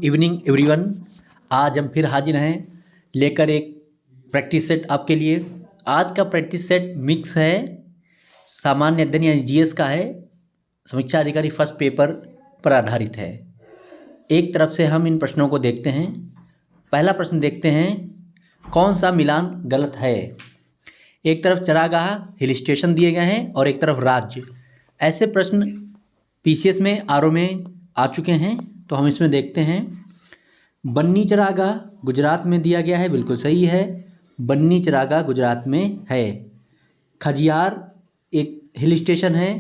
Evening everyone. आज हम फिर हाजिर हैं लेकर एक प्रैक्टिस सेट आपके लिए। आज का प्रैक्टिस सेट मिक्स है, सामान्य अध्ययन यानी जीएस का है, समीक्षा अधिकारी फर्स्ट पेपर पर आधारित है। एक तरफ से हम इन प्रश्नों को देखते हैं। पहला प्रश्न देखते हैं, कौन सा मिलान गलत है। एक तरफ चरागाह हिल स्टेशन दिए गए हैं और एक तरफ राज्य। ऐसे प्रश्न पीसीएस में आरओ में आ चुके हैं, तो हम इसमें देखते हैं। बन्नी चरागाह गुजरात में दिया गया है, बिल्कुल सही है, बन्नी चरागाह गुजरात में है। खजियार एक हिल स्टेशन है,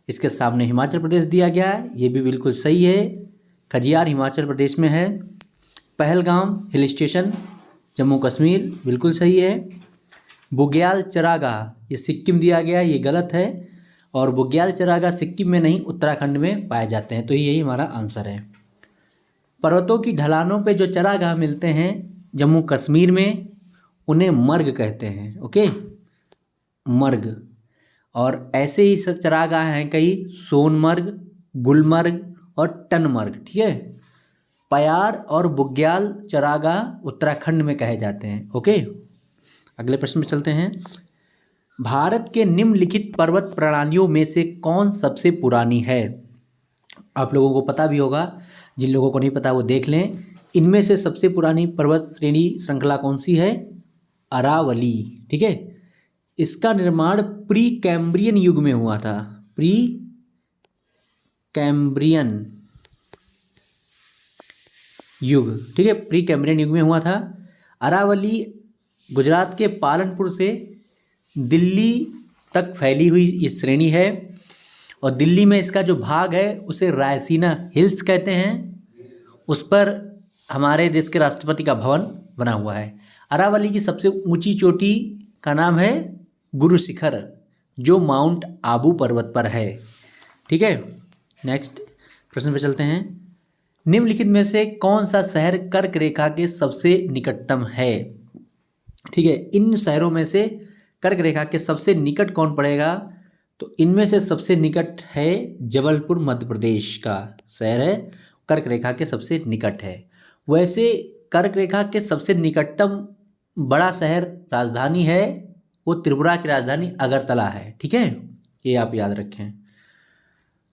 इसके सामने हिमाचल प्रदेश दिया गया है, ये भी बिल्कुल सही है, खजियार हिमाचल प्रदेश में है। पहलगाम हिल स्टेशन जम्मू कश्मीर, बिल्कुल सही है। बुग्याल चरागाह ये सिक्किम दिया गया है, ये गलत है, और बुग्याल चरागाह सिक्किम में नहीं उत्तराखंड में पाए जाते हैं, तो यही हमारा आंसर है। पर्वतों की ढलानों पे जो चरागाह मिलते हैं जम्मू कश्मीर में, उन्हें मर्ग कहते हैं। ओके, मर्ग। और ऐसे ही चरागाह हैं कई, सोनमर्ग, गुलमर्ग और टनमर्ग। ठीक है, पयार और बुग्याल चरागाह उत्तराखंड में कहे जाते हैं। ओके, अगले प्रश्न में चलते हैं। भारत के निम्नलिखित पर्वत प्रणालियों में से कौन सबसे पुरानी है। आप लोगों को पता भी होगा, जिन लोगों को नहीं पता वो देख लें। इनमें से सबसे पुरानी पर्वत श्रेणी श्रृंखला कौन सी है? अरावली। ठीक है, इसका निर्माण प्री कैम्ब्रियन युग में हुआ था, प्री कैम्ब्रियन युग। ठीक है, प्री कैम्ब्रियन युग में हुआ था। अरावली गुजरात के पालनपुर से दिल्ली तक फैली हुई ये श्रेणी है, और दिल्ली में इसका जो भाग है उसे रायसीना हिल्स कहते हैं। उस पर हमारे देश के राष्ट्रपति का भवन बना हुआ है। अरावली की सबसे ऊंची चोटी का नाम है गुरु शिखर, जो माउंट आबू पर्वत पर है। ठीक है, नेक्स्ट प्रश्न पे चलते हैं। निम्नलिखित में से कौन सा शहर कर्क रेखा के सबसे निकटतम है? ठीक है, इन शहरों में से कर्क रेखा के सबसे निकट कौन पड़ेगा? तो इनमें से सबसे निकट है जबलपुर, मध्य प्रदेश का शहर है, कर्क रेखा के सबसे निकट है। वैसे कर्क रेखा के सबसे निकटतम बड़ा शहर राजधानी है, वो त्रिपुरा की राजधानी अगरतला है। ठीक है, ये आप याद रखें।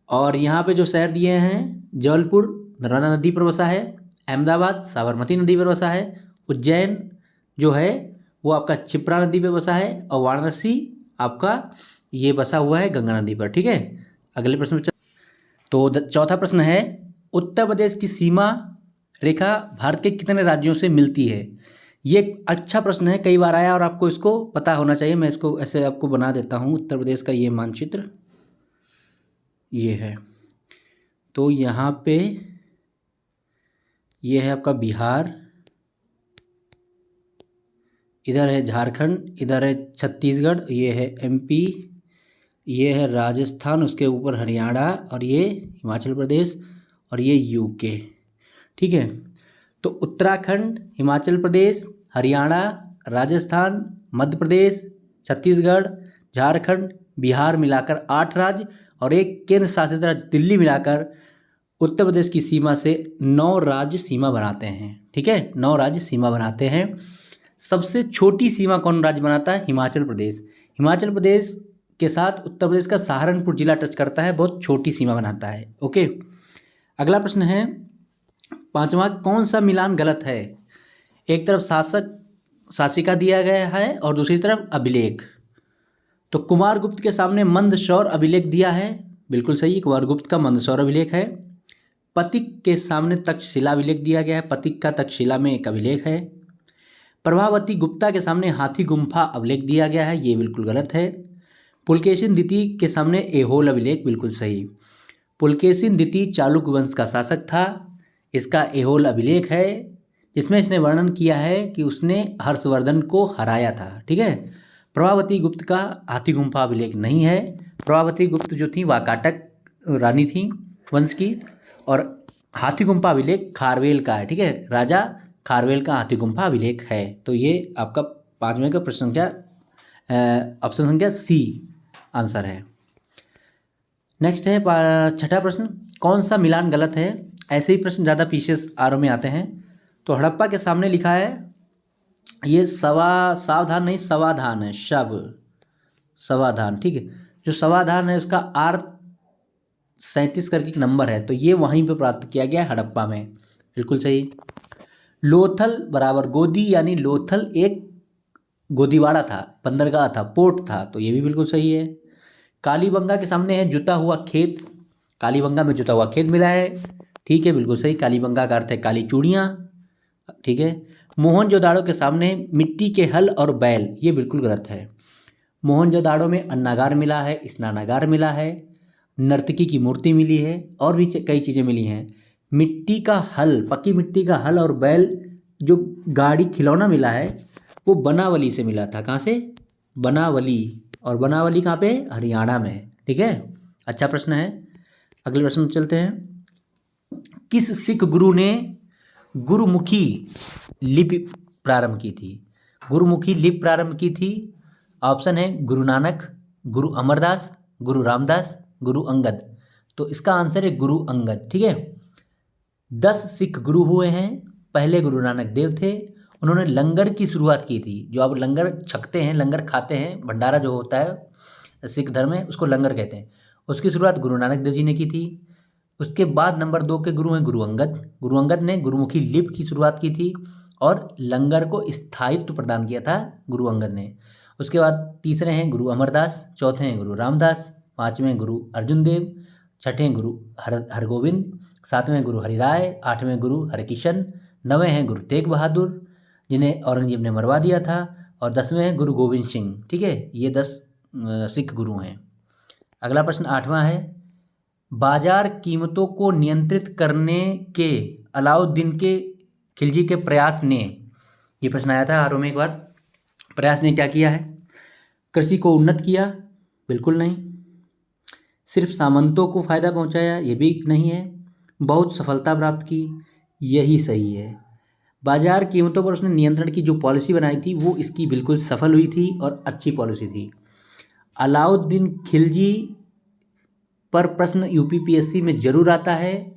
और यहाँ पे जो शहर दिए हैं, जबलपुर नर्मदा नदी पर बसा है, अहमदाबाद साबरमती नदी पर बसा है, उज्जैन जो है वो आपका क्षिप्रा नदी पे बसा है, और वाराणसी आपका ये बसा हुआ है गंगा नदी पर। ठीक है, अगले प्रश्न में तो चौथा प्रश्न है, उत्तर प्रदेश की सीमा रेखा भारत के कितने राज्यों से मिलती है? ये एक अच्छा प्रश्न है, कई बार आया और आपको इसको पता होना चाहिए। मैं इसको ऐसे आपको बना देता हूँ। उत्तर प्रदेश का ये मानचित्र ये है, तो यहाँ पे ये है आपका बिहार, इधर है झारखंड, इधर है छत्तीसगढ़, ये है एमपी, ये है राजस्थान, उसके ऊपर हरियाणा, और ये हिमाचल प्रदेश, और ये यूके। ठीक है, तो उत्तराखंड, हिमाचल प्रदेश, हरियाणा, राजस्थान, मध्य प्रदेश, छत्तीसगढ़, झारखंड, बिहार मिलाकर 8 राज्य, और एक केंद्र शासित राज्य दिल्ली मिलाकर उत्तर प्रदेश की सीमा से 9 राज्य सीमा बनाते हैं। ठीक है, 9 राज्य सीमा बनाते हैं। सबसे छोटी सीमा कौन राज्य बनाता है? हिमाचल प्रदेश। हिमाचल प्रदेश के साथ उत्तर प्रदेश का सहारनपुर जिला टच करता है, बहुत छोटी सीमा बनाता है। ओके, अगला प्रश्न है 5वां, कौन सा मिलान गलत है? एक तरफ शासक शासिका दिया गया है और दूसरी तरफ अभिलेख। तो कुमारगुप्त के सामने मंदसौर अभिलेख दिया है, बिल्कुल सही, कुमारगुप्त का मंदसौर अभिलेख है। पतिक के सामने तक्षशिला अभिलेख दिया गया है, पतिक का तक्षशिला में एक अभिलेख है। प्रभावती गुप्ता के सामने हाथी गुम्फा अभिलेख दिया गया है, ये बिल्कुल गलत है। पुलकेशिन द्वितीय के सामने ऐहोल अभिलेख, बिल्कुल सही। पुलकेशिन द्वितीय चालुक्य वंश का शासक था, इसका ऐहोल अभिलेख है, जिसमें इसने वर्णन किया है कि उसने हर्षवर्धन को हराया था। ठीक है, प्रभावती गुप्त का हाथी गुम्फा अभिलेख नहीं है। प्रभावती गुप्त जो थी वाकाटक रानी थी वंश की, और हाथी गुम्फा अभिलेख खारवेल का है। ठीक है, राजा खारवेल का हाथी गुम्फा अभिलेख है। तो ये आपका 5वें का प्रश्न संख्या ऑप्शन संख्या सी आंसर है। नेक्स्ट है 6ठा प्रश्न, कौन सा मिलान गलत है? ऐसे ही प्रश्न ज़्यादा पीछे आर में आते हैं। तो हड़प्पा के सामने लिखा है, ये सावधान नहीं समाधान है, समाधान, ठीक है। जो समाधान है उसका आर 37 करके एक नंबर है, तो ये वहीं पे प्राप्त किया गया है हड़प्पा में, बिल्कुल सही। लोथल बराबर गोदी, यानी लोथल एक गोदीवाड़ा था, बंदरगाह था, पोर्ट था, तो ये भी बिल्कुल सही है। कालीबंगा के सामने है जुता हुआ खेत, कालीबंगा में जुता हुआ खेत मिला है, ठीक है, बिल्कुल सही। कालीबंगा का अर्थ है काली चूड़ियाँ, ठीक है। मोहनजोदाड़ो के सामने मिट्टी के हल और बैल, ये बिल्कुल गलत है। मोहनजोदाड़ो में अन्नागार मिला है, स्नानागार मिला है, नर्तकी की मूर्ति मिली है, और भी कई चीज़ें मिली हैं। मिट्टी का हल, पक्की मिट्टी का हल और बैल, जो गाड़ी खिलौना मिला है वो बनावली से मिला था। कहाँ से? बनावली। और बनावली कहाँ पे? हरियाणा में, ठीक है। अच्छा प्रश्न है। अगले प्रश्न में चलते हैं। किस सिख गुरु ने गुरुमुखी लिपि प्रारंभ की थी? गुरुमुखी लिपि प्रारंभ की थी। ऑप्शन है गुरु नानक, गुरु अमरदास, गुरु रामदास, गुरु अंगद। तो इसका आंसर है गुरु अंगद, ठीक है। 10 सिख गुरु हुए हैं। पहले गुरु नानक देव थे, उन्होंने लंगर की शुरुआत की थी। जो आप लंगर छकते हैं, लंगर खाते हैं, भंडारा जो होता है सिख धर्म में, उसको लंगर कहते हैं। उसकी शुरुआत गुरु नानक देव जी ने की थी। उसके बाद नंबर 2 के गुरु हैं गुरु अंगद। गुरु अंगद ने गुरुमुखी लिपि की शुरुआत की थी और लंगर को स्थायित्व प्रदान किया था गुरु अंगद ने। उसके बाद तीसरे हैं गुरु अमरदास, चौथे हैं गुरु रामदास, पाँचवें हैं गुरु अर्जुन देव, छठे हैं गुरु हरगोविंद, सातवें गुरु हरिराय, आठवें गुरु हरकिशन, नवें हैं गुरु तेग बहादुर जिन्हें औरंगजेब ने मरवा दिया था, और 10वें हैं गुरु गोविंद सिंह, ठीक है। ये 10 सिख गुरु हैं। अगला प्रश्न 8वां है। बाजार कीमतों को नियंत्रित करने के अलाउद्दीन के खिलजी के प्रयास ने, ये प्रश्न आया था आर में एक बार, प्रयास ने क्या किया है? कृषि को उन्नत किया? बिल्कुल नहीं। सिर्फ सामंतों को फायदा पहुंचाया? ये भी नहीं है। बहुत सफलता प्राप्त की? यही सही है। बाजार कीमतों पर उसने नियंत्रण की जो पॉलिसी बनाई थी वो इसकी बिल्कुल सफल हुई थी और अच्छी पॉलिसी थी। अलाउद्दीन खिलजी पर प्रश्न यूपीपीएससी में जरूर आता है।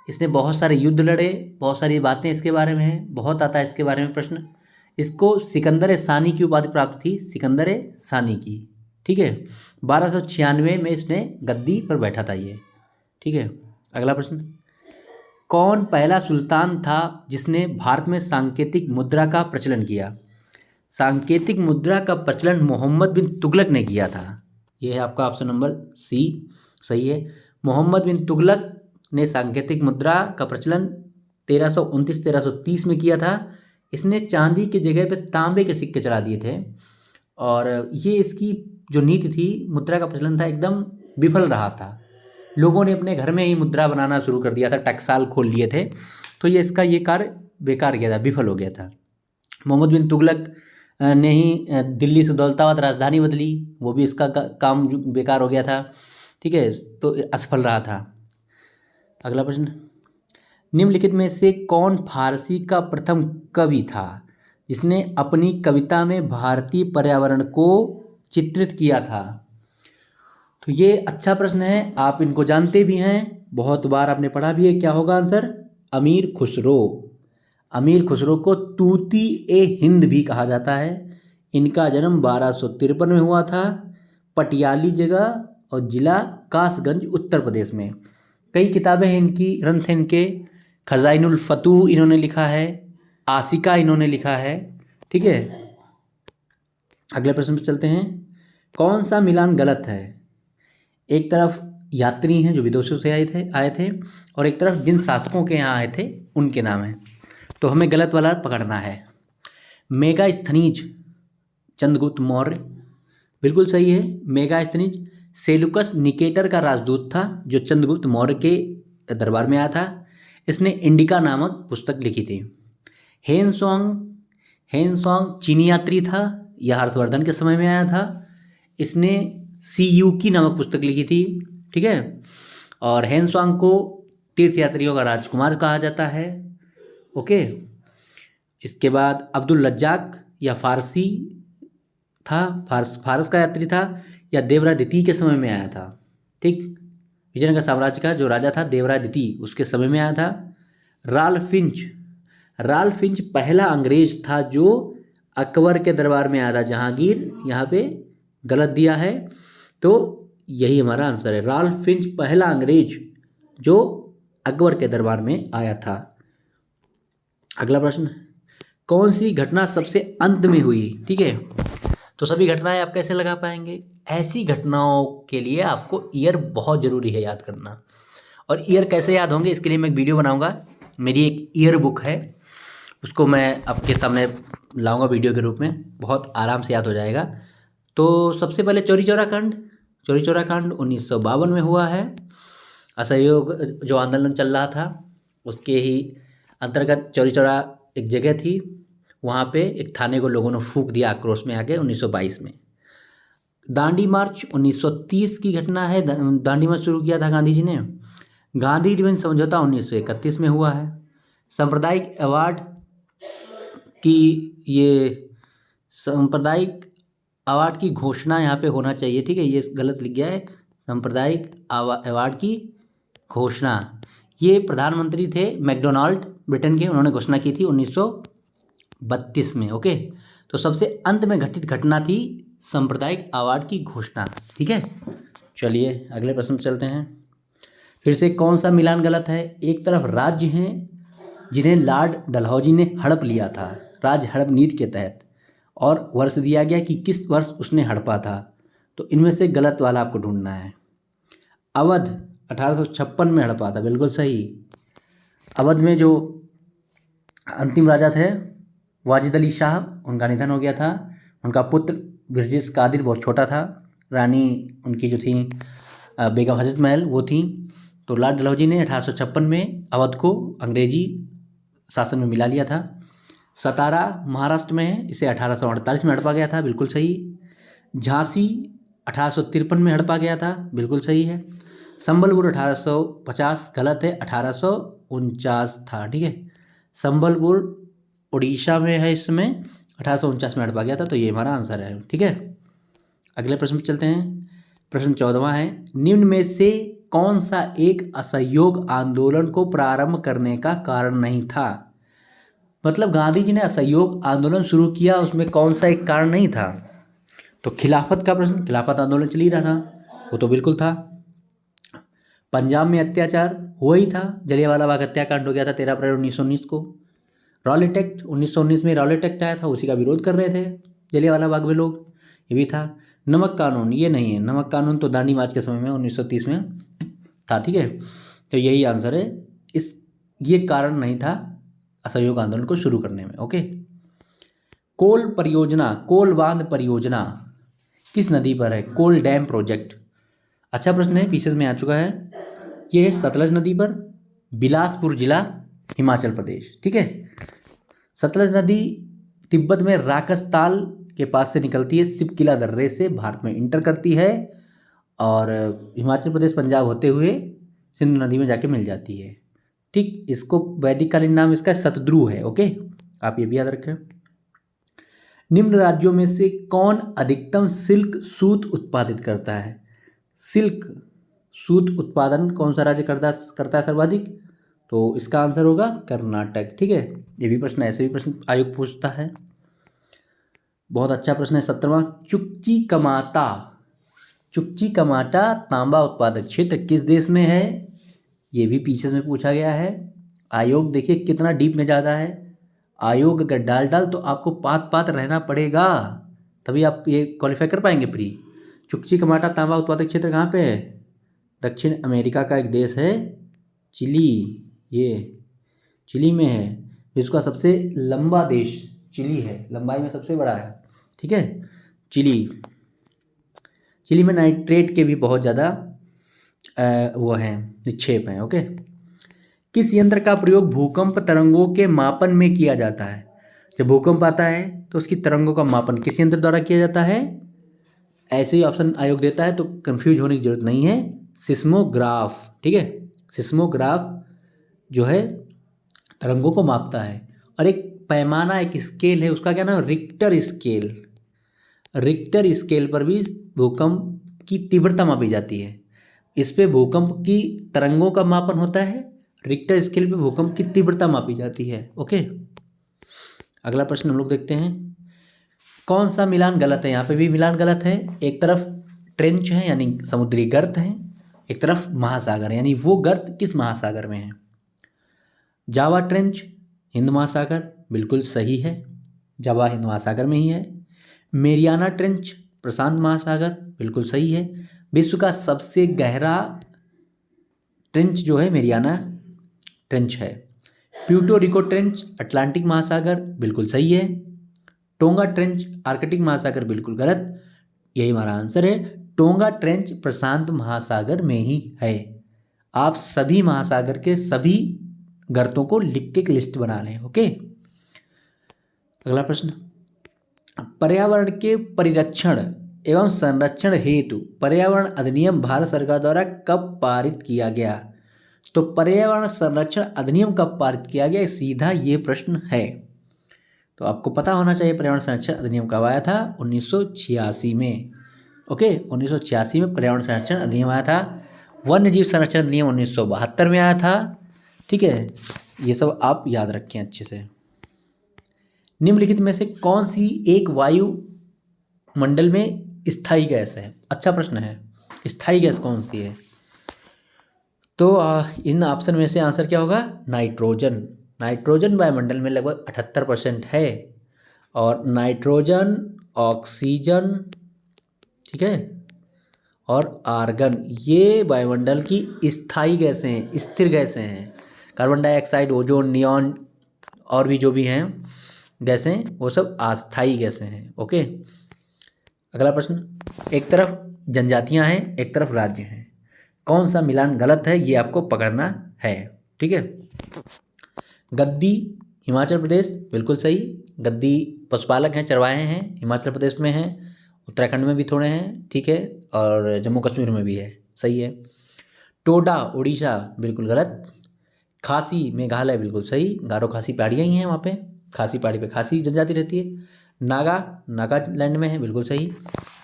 इसने बहुत सारे युद्ध लड़े, बहुत सारी बातें इसके बारे में हैं, बहुत आता है इसके बारे में प्रश्न। इसको सिकंदर सानी की उपाधि प्राप्त थी, सिकंदर सानी की, ठीक है। 1296 में इसने गद्दी पर बैठा था ये, ठीक है। अगला प्रश्न। कौन पहला सुल्तान था जिसने भारत में सांकेतिक मुद्रा का प्रचलन किया? सांकेतिक मुद्रा का प्रचलन मोहम्मद बिन तुगलक ने किया था। यह है आपका ऑप्शन नंबर सी, सही है। मोहम्मद बिन तुगलक ने सांकेतिक मुद्रा का प्रचलन 1329-1330 में किया था। इसने चांदी की जगह पे तांबे के सिक्के चला दिए थे, और ये इसकी जो नीति थी, मुद्रा का प्रचलन था, एकदम विफल रहा था। लोगों ने अपने घर में ही मुद्रा बनाना शुरू कर दिया था, टकसाल खोल लिए थे, तो ये इसका ये कार्य बेकार गया था, विफल हो गया था। मोहम्मद बिन तुगलक ने ही दिल्ली से दौलताबाद राजधानी बदली, वो भी इसका काम बेकार हो गया था, ठीक है, तो असफल रहा था। अगला प्रश्न। निम्नलिखित में से कौन फारसी का प्रथम कवि था जिसने अपनी कविता में भारतीय पर्यावरण को चित्रित किया था? तो ये अच्छा प्रश्न है, आप इनको जानते भी हैं, बहुत बार आपने पढ़ा भी है। क्या होगा आंसर? अमीर खुसरो। अमीर खुसरो को तूती ए हिंद भी कहा जाता है। इनका जन्म 1253 में हुआ था, पटियाली जगह और जिला कासगंज उत्तर प्रदेश में। कई किताबें हैं इनकी, ग्रंथ हैं इनके। खजाइनुल फतूह इन्होंने लिखा है, आसिका इन्होंने लिखा है, ठीक है। अगले प्रश्न पर चलते हैं। कौन सा मिलान गलत है? एक तरफ यात्री हैं जो विदेशों से आए थे और एक तरफ जिन शासकों के यहाँ आए थे उनके नाम हैं, तो हमें गलत वाला पकड़ना है। मेगास्थनीज चंद्रगुप्त मौर्य, बिल्कुल सही है। मेगास्थनीज सेलुकस निकेटर का राजदूत था जो चंद्रगुप्त मौर्य के दरबार में आया था। इसने इंडिका नामक पुस्तक लिखी थी। हेनसोंग चीनी यात्री था, यह हर्षवर्धन के समय में आया था। इसने सीयूकी नामक पुस्तक लिखी थी, ठीक है। और हेनसोंग को तीर्थयात्रियों का राजकुमार कहा जाता है, ओके। इसके बाद अब्दुल रज्जाक या फारसी था, फारस का यात्री था, या देवराय द्वितीय के समय में आया था, ठीक। विजयनगर साम्राज्य का जो राजा था देवराय द्वितीय, उसके समय में आया था। राल्फ फिंच पहला अंग्रेज था जो अकबर के दरबार में आया था। जहांगीर यहाँ पे गलत दिया है, तो यही हमारा आंसर है। राल्फ फिंच पहला अंग्रेज जो अकबर के दरबार में आया था। अगला प्रश्न, कौन सी घटना सबसे अंत में हुई? ठीक है, तो सभी घटनाएं आप कैसे लगा पाएंगे? ऐसी घटनाओं के लिए आपको ईयर बहुत ज़रूरी है याद करना। और ईयर कैसे याद होंगे, इसके लिए मैं एक वीडियो बनाऊंगा। मेरी एक ईयर बुक है, उसको मैं आपके सामने लाऊंगा वीडियो के रूप में, बहुत आराम से याद हो जाएगा। तो सबसे पहले चौरी चौरा कांड 1952 में हुआ है। असहयोग जो आंदोलन चल रहा था उसके ही अंतर्गत चौरी चौरा एक जगह थी, वहाँ पे एक थाने को लोगों ने फूंक दिया आक्रोश में आके 1922 में। दांडी मार्च 1930 की घटना है। दांडी मार्च शुरू किया था गांधी जी ने। गांधी रिबन समझौता 1931 में हुआ है। सांप्रदायिक अवार्ड की घोषणा यहाँ पे होना चाहिए, ठीक है, ये गलत लिख गया है। सांप्रदायिक अवार्ड की घोषणा, ये प्रधानमंत्री थे मैकडोनाल्ड ब्रिटेन के, उन्होंने घोषणा की थी 1932 में। ओके, तो सबसे अंत में घटित घटना थी सांप्रदायिक अवार्ड की घोषणा। ठीक है, चलिए अगले प्रश्न पर चलते हैं। फिर से कौन सा मिलान गलत है? एक तरफ राज्य हैं जिन्हें लॉर्ड डलहौजी ने हड़प लिया था राज्य हड़प नीति के तहत, और वर्ष दिया गया कि किस वर्ष उसने हड़पा था। तो इनमें से गलत वाला आपको ढूंढना है। अवध 1856 में हड़पा था, बिल्कुल सही। अवध में जो अंतिम राजा थे वाजिद अली शाह, उनका निधन हो गया था। उनका पुत्र बिरजिस कादिर बहुत छोटा था। रानी उनकी जो थी बेगम हजरत महल, वो थी। तो लॉर्ड डलहौजी ने 1856 में अवध को अंग्रेजी शासन में मिला लिया था। सतारा महाराष्ट्र में है, इसे 1848 में हड़पा गया था, बिल्कुल सही। झांसी 1853 में हड़पा गया था, बिल्कुल सही है। संबलपुर 1850 गलत है, 1849 था। ठीक है, संबलपुर उड़ीसा में है, इस समय 1849 में हड़पा गया था, तो ये हमारा आंसर है। ठीक है, अगले प्रश्न पर चलते हैं। प्रश्न 14वां है, निम्न में से कौन सा एक असहयोग आंदोलन को प्रारंभ करने का कारण नहीं था? मतलब गांधी जी ने असहयोग आंदोलन शुरू किया, उसमें कौन सा एक कारण नहीं था? तो खिलाफत का प्रश्न, खिलाफत आंदोलन चल ही रहा था, वो तो बिल्कुल था। पंजाब में अत्याचार हुआ ही था, जलियांवाला बाग हत्याकांड हो गया था 13 अप्रैल 1919 को। रॉलेट एक्ट 1919 में रॉलेट एक्ट आया था, उसी का विरोध कर रहे थे जलियांवाला बाग में लोग, ये भी था। नमक कानून, ये नहीं है, नमक कानून तो दांडी मार्च के समय में 1930 में था। ठीक है, तो यही आंसर है। ये कारण नहीं था असहयोग आंदोलन को शुरू करने में। ओके, कोल बांध परियोजना किस नदी पर है? कोल डैम प्रोजेक्ट, अच्छा प्रश्न है, पीसेस में आ चुका है। ये है सतलज नदी पर, बिलासपुर जिला, हिमाचल प्रदेश। ठीक है, सतलज नदी तिब्बत में राकसताल के पास से निकलती है, सिपकिला दर्रे से भारत में इंटर करती है, और हिमाचल प्रदेश पंजाब होते हुए सिंधु नदी में जाके मिल जाती है। ठीक, इसको वैदिक कालीन नाम इसका सतद्रु है। ओके, आप ये भी याद रखें। निम्न राज्यों में से कौन अधिकतम सिल्क सूत उत्पादित करता है? सिल्क सूत उत्पादन कौन सा राज्य करता है सर्वाधिक? तो इसका आंसर होगा कर्नाटक। ठीक है, ये भी प्रश्न, ऐसे भी प्रश्न आयोग पूछता है। बहुत अच्छा प्रश्न है। 17वां, चुक्ची कमाटा तांबा उत्पादक क्षेत्र किस देश में है? ये भी पीछे में पूछा गया है। आयोग देखिए कितना डीप में ज़्यादा है। आयोग अगर डाल तो आपको पात रहना पड़ेगा, तभी आप ये क्वालिफाई कर पाएंगे प्री। चुक्ची कमाटा तांबा उत्पादक क्षेत्र कहाँ पे है? दक्षिण अमेरिका का एक देश है चिली, ये चिली में है। इसका सबसे लंबा देश चिली है, लंबाई में सबसे बड़ा है। ठीक है, चिली में नाइट्रेट के भी बहुत ज़्यादा वो हैं, निक्षेप हैं। ओके, किस यंत्र का प्रयोग भूकंप तरंगों के मापन में किया जाता है? जब भूकंप आता है तो उसकी तरंगों का मापन किस यंत्र द्वारा किया जाता है? ऐसे ही ऑप्शन आयोग देता है, तो कंफ्यूज होने की जरूरत नहीं है, सिस्मोग्राफ। ठीक है, सिस्मोग्राफ जो है तरंगों को मापता है। और एक पैमाना, एक स्केल है, उसका क्या नाम है? Richter scale. रिक्टर स्केल पर भी भूकंप की तीव्रता मापी जाती है। इस पे भूकंप की तरंगों का मापन होता है, रिक्टर स्केल पे भूकंप की तीव्रता मापी जाती है। ओके, अगला प्रश्न हम लोग देखते हैं। कौन सा मिलान गलत है? यहाँ पे भी मिलान गलत है। एक तरफ ट्रेंच है यानी समुद्री गर्त है, एक तरफ महासागर यानी वो गर्त किस महासागर में है? जावा ट्रेंच हिंद महासागर, बिल्कुल सही है, जावा हिंद महासागर में ही है। मेरियाना ट्रेंच प्रशांत महासागर, बिल्कुल सही है। विश्व का सबसे गहरा ट्रेंच जो है मेरियाना ट्रेंच है। प्यूर्टो रिको ट्रेंच अटलांटिक महासागर, बिल्कुल सही है। टोंगा ट्रेंच आर्कटिक महासागर, बिल्कुल गलत, यही हमारा आंसर है। टोंगा ट्रेंच प्रशांत महासागर में ही है। आप सभी महासागर के सभी गर्तों को लिख के एक लिस्ट बना लें। ओके, अगला प्रश्न। पर्यावरण के परिरक्षण एवं संरक्षण हेतु पर्यावरण अधिनियम भारत सरकार द्वारा कब पारित किया गया? तो पर्यावरण संरक्षण अधिनियम कब पारित किया गया, सीधा ये प्रश्न है। तो आपको पता होना चाहिए पर्यावरण संरक्षण अधिनियम कब आया था, 1986 में। ओके, 1986 में पर्यावरण संरक्षण अधिनियम आया था। वन्य जीव संरक्षण अधिनियम 1972 में आया था। ठीक है, ये सब आप याद रखें अच्छे से। निम्नलिखित में से कौन सी एक वायुमंडल में स्थायी गैस है? अच्छा प्रश्न है, स्थायी गैस कौन सी है? तो इन ऑप्शन में से आंसर क्या होगा? नाइट्रोजन। नाइट्रोजन वायुमंडल में लगभग 78% है, और नाइट्रोजन, ऑक्सीजन, ठीक है, और आर्गन, ये वायुमंडल की स्थायी गैसें हैं, स्थिर गैसें हैं। कार्बन डाइऑक्साइड, ओजोन, नियॉन और भी जो भी हैं गैसें, वो सब अस्थायी गैसें हैं। ओके, अगला प्रश्न। एक तरफ जनजातियां हैं, एक तरफ राज्य हैं, कौन सा मिलान गलत है, ये आपको पकड़ना है। ठीक है, गद्दी हिमाचल प्रदेश, बिल्कुल सही। गद्दी पशुपालक हैं, चरवाहे हैं, हिमाचल प्रदेश में हैं, उत्तराखंड में भी थोड़े हैं, ठीक है, और जम्मू कश्मीर में भी है, सही है। टोडा उड़ीसा, बिल्कुल गलत। खासी मेघालय, बिल्कुल सही, गारो खासी पहाड़ियाँ ही हैं वहाँ पे, खासी पहाड़ी पे खासी जनजाति रहती है। नागालैंड में है, बिल्कुल सही।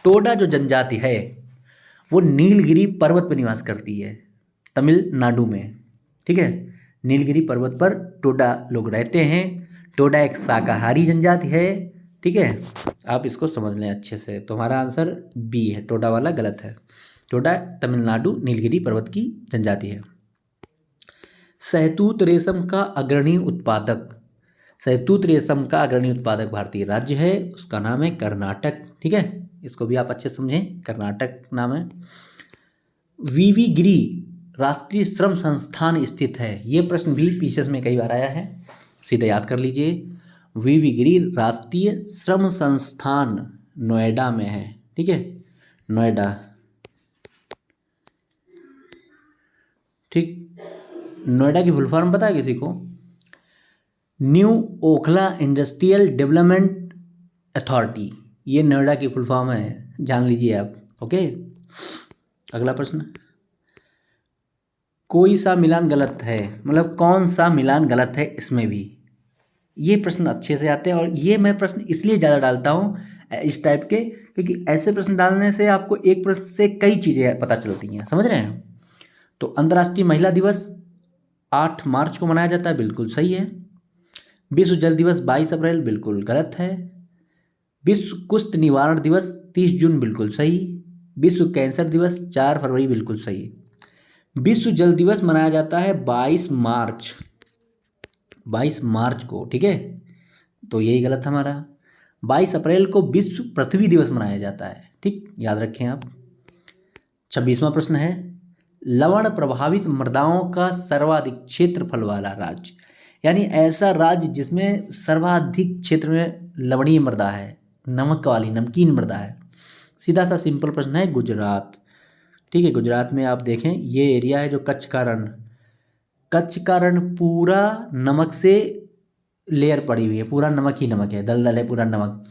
टोडा जो जनजाति है वो नीलगिरी पर्वत पर निवास करती है, तमिलनाडु में। ठीक है, नीलगिरी पर्वत पर टोडा लोग रहते हैं। टोडा एक शाकाहारी जनजाति है। ठीक है, आप इसको समझ लें अच्छे से। तो हमारा आंसर बी है, टोडा वाला गलत है। टोडा तमिलनाडु नीलगिरी पर्वत की जनजाति है। शहतूत रेशम का अग्रणी उत्पादक, शहतूत रेशम का अग्रणी उत्पादक भारतीय राज्य है, उसका नाम है कर्नाटक। ठीक है, इसको भी आप अच्छे से समझें, कर्नाटक नाम है। वीवी गिरी राष्ट्रीय श्रम संस्थान स्थित है, ये प्रश्न भी पीसीएस में कई बार आया है, सीधे याद कर लीजिए। वीवी गिरी राष्ट्रीय श्रम संस्थान नोएडा में है। ठीक है, नोएडा। ठीक, नोएडा की फुल फॉर्म पता है किसी को? New Okhla industrial development authority, ये नोएडा की फुल फॉर्म है, जान लीजिए आप। ओके, अगला प्रश्न। कोई सा मिलान गलत है, मतलब कौन सा मिलान गलत है इसमें भी, ये प्रश्न अच्छे से आते हैं। और ये मैं प्रश्न इसलिए ज़्यादा डालता हूँ इस टाइप के, क्योंकि ऐसे प्रश्न डालने से आपको एक प्रश्न से कई चीज़ें पता चलती हैं, समझ रहे हैं। तो अंतर्राष्ट्रीय महिला दिवस 8 मार्च को मनाया जाता है, बिल्कुल सही है। विश्व जल दिवस 22 अप्रैल, बिल्कुल गलत है। विश्व कुष्ठ निवारण दिवस 30 जून, बिल्कुल सही। विश्व कैंसर दिवस 4 फरवरी, बिल्कुल सही। विश्व जल दिवस मनाया जाता है 22 मार्च को। ठीक है, तो यही गलत हमारा। 22 अप्रैल को विश्व पृथ्वी दिवस मनाया जाता है। ठीक, याद रखें आप। 26वां प्रश्न है, लवण प्रभावित मृदाओं का सर्वाधिक क्षेत्रफल वाला राज्य, यानी ऐसा राज्य जिसमें सर्वाधिक क्षेत्र में लवणीय मृदा है, नमक वाली नमकीन मृदा है। सीधा सा सिंपल प्रश्न है, गुजरात। ठीक है, गुजरात में आप देखें ये एरिया है जो कच्छ का रण पूरा नमक से लेयर पड़ी हुई है, पूरा नमक ही नमक है, दलदल है पूरा नमक।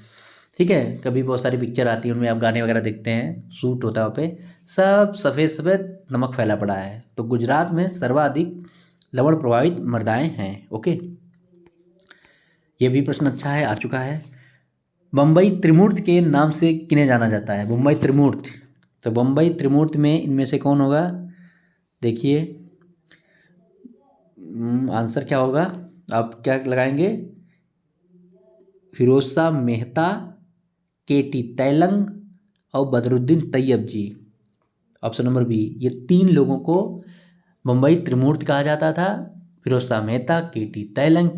ठीक है, कभी बहुत सारी पिक्चर आती है, उनमें आप गाने वगैरह देखते हैं, शूट होता है वहाँ पे, सब सफ़ेद सफ़ेद नमक फैला पड़ा है। तो गुजरात में सर्वाधिक लवण प्रभावित मृदाएं हैं। ओके, ये भी प्रश्न अच्छा है, आ चुका है। बम्बई त्रिमूर्ति के नाम से किन्हें जाना जाता है? बम्बई त्रिमूर्ति, तो बम्बई त्रिमूर्ति में इनमें से कौन होगा? देखिए आंसर क्या होगा, आप क्या लगाएंगे, फिरोज शाह मेहता, केटी तैलंग और बदरुद्दीन तैयब जी। ऑप्शन नंबर बी, ये 3 लोगों को मुंबई त्रिमूर्ति कहा जाता था, फिरोज शाह मेहता, केटी तैलंग,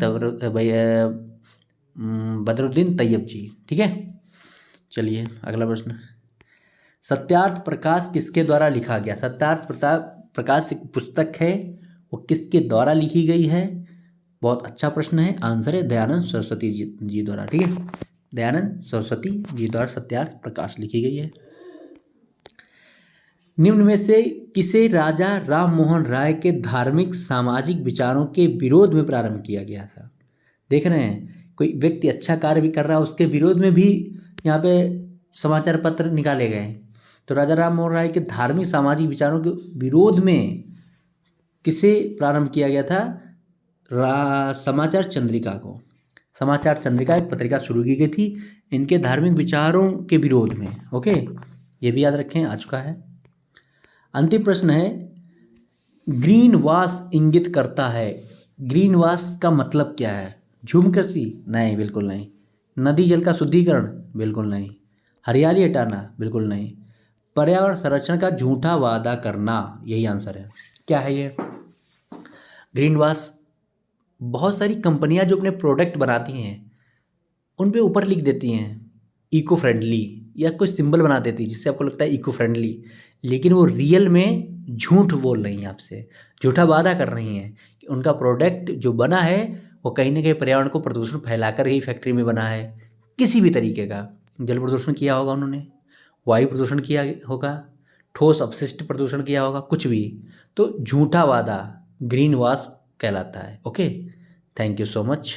बदरुद्दीन तैयब जी। ठीक है, चलिए अगला प्रश्न। सत्यार्थ प्रकाश किसके द्वारा लिखा गया? सत्यार्थ प्रकाश एक पुस्तक है, वो किसके द्वारा लिखी गई है? बहुत अच्छा प्रश्न है, आंसर है दयानंद सरस्वती जी द्वारा। ठीक है, दयानंद सरस्वती जी द्वारा सत्यार्थ प्रकाश लिखी गई है। निम्न में से किसे राजा राम मोहन राय के धार्मिक सामाजिक विचारों के विरोध में प्रारंभ किया गया था? देख रहे हैं, कोई व्यक्ति अच्छा कार्य भी कर रहा है, उसके विरोध में भी यहाँ पे समाचार पत्र निकाले गए। तो राजा राम मोहन राय के धार्मिक सामाजिक विचारों के विरोध में किसे प्रारंभ किया गया था? समाचार चंद्रिका को। समाचार चंद्रिका एक पत्रिका शुरू की गई थी इनके धार्मिक विचारों के विरोध में। ओके, ये भी याद रखें, आ चुका है। अंतिम प्रश्न है, ग्रीन वॉश इंगित करता है, ग्रीन वॉश का मतलब क्या है? झूम कृषि? नहीं, बिल्कुल नहीं। नदी जल का शुद्धिकरण? बिल्कुल नहीं। हरियाली हटाना? बिल्कुल नहीं। पर्यावरण संरक्षण का झूठा वादा करना, यही आंसर है। क्या है ये? ग्रीन वॉश बहुत सारी कंपनियां जो अपने प्रोडक्ट बनाती हैं उन पे ऊपर लिख देती हैं इको फ्रेंडली, या कोई सिंबल बना देती है जिससे आपको लगता है इको फ्रेंडली, लेकिन वो रियल में झूठ बोल रही हैं, आपसे झूठा वादा कर रही हैं कि उनका प्रोडक्ट जो बना है वो कहीं ना कहीं पर्यावरण को प्रदूषण फैलाकर ही फैक्ट्री में बना है। किसी भी तरीके का जल प्रदूषण किया होगा उन्होंने, वायु प्रदूषण किया होगा, ठोस अपशिष्ट प्रदूषण किया होगा, कुछ भी, तो झूठा वादा ग्रीन वॉश कहलाता है। Okay, thank you so much.